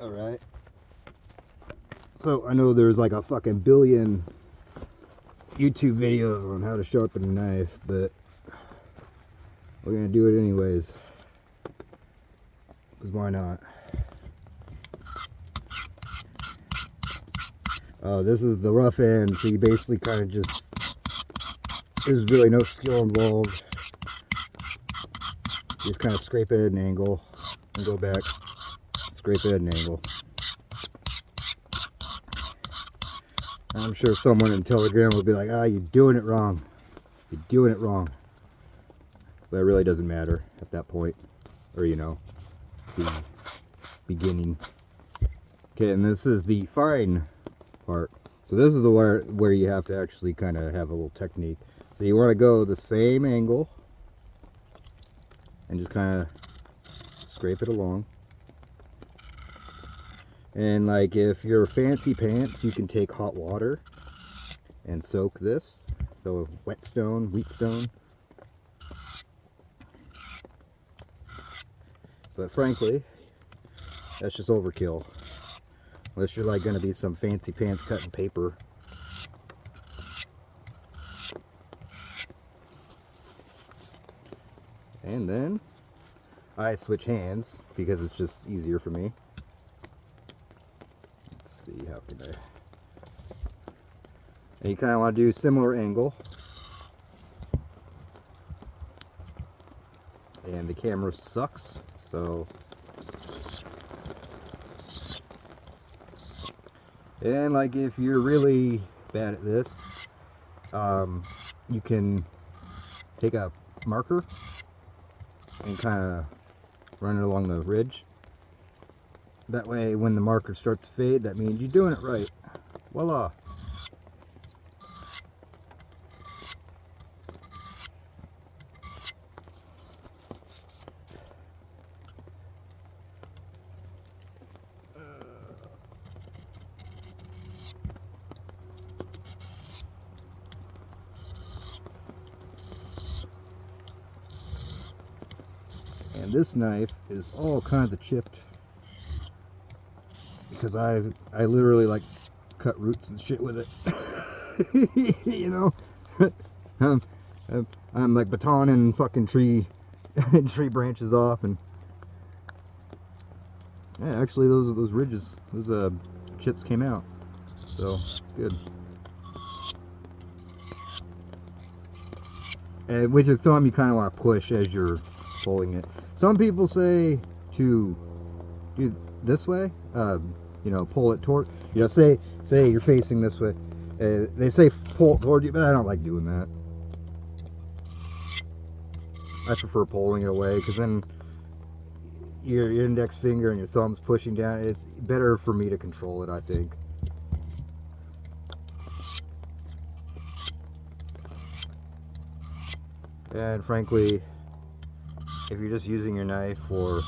Alright. So I know there's like a fucking billion YouTube videos on how to sharpen a knife, but we're gonna do it anyways. Because why not? This is the rough end, so you basically kind of just, there's really no skill involved. You just kind of scrape it at an angle and go back, scrape it at an angle. I'm sure someone in Telegram will be like, ah, you're doing it wrong. You're doing it wrong. But it really doesn't matter at that point. Or, you know, the beginning. Okay, and this is the fine part. So this is the where you have to actually kind of have a little technique. So you want to go the same angle and just kind of scrape it along. And like if you're fancy pants, you can take hot water and soak this, the WHETSTONE. But frankly, that's just overkill. Unless you're like going to be some fancy pants cutting paper. And then I switch hands because it's just easier for me. Let's see, how can I... And you kind of want to do a similar angle. And the camera sucks, so... And like if you're really bad at this, you can take a marker and kind of run it along the ridge. That way when the marker starts to fade, that means you're doing it right. Voila! And this knife is all kinds of chipped because I literally like cut roots and shit with it. You know, I'm like batoning fucking tree branches off, and yeah, actually those ridges, those chips came out, so it's good. And with your thumb, you kind of want to push as you're folding it. Some people say to do this way, you know, pull it toward, you know, say you're facing this way. They say pull it toward you, but I don't like doing that. I prefer pulling it away because then your index finger and your thumb's pushing down. It's better for me to control it, I think. And frankly, if you're just using your knife for,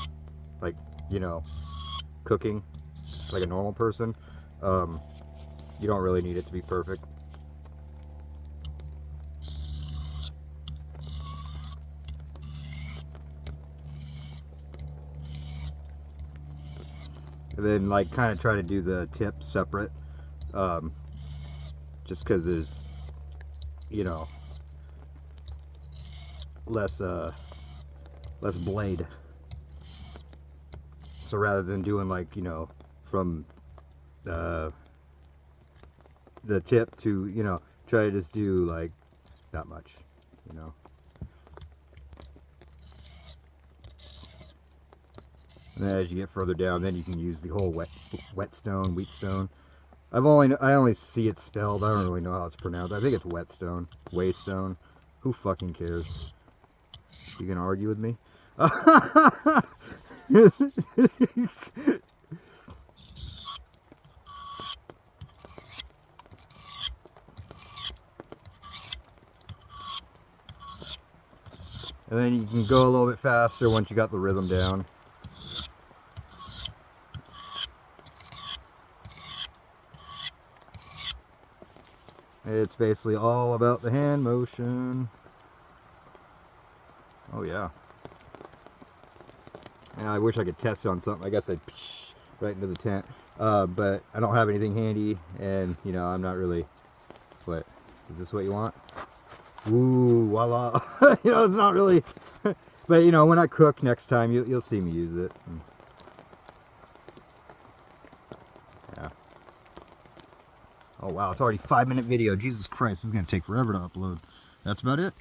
like, you know, cooking like a normal person, you don't really need it to be perfect. And then like kind of try to do the tip separate, just because there's, you know, less blade. So rather than doing like, you know, from the tip to, you know, try to just do like not much, you know. And then as you get further down, then you can use the whole wheatstone. I only see it spelled. I don't really know how it's pronounced. I think it's whetstone, wheystone. Who fucking cares? You gonna argue with me? And then you can go a little bit faster once you got the rhythm down. It's basically all about the hand motion. Oh yeah. And I wish I could test it on something. I guess right into the tent. But I don't have anything handy, and you know, I'm not really. What is this? What you want? Ooh, voila! You know, it's not really. But you know, when I cook next time, you'll see me use it. Yeah. Oh wow, it's already 5-minute video. Jesus Christ, this is gonna take forever to upload. That's about it.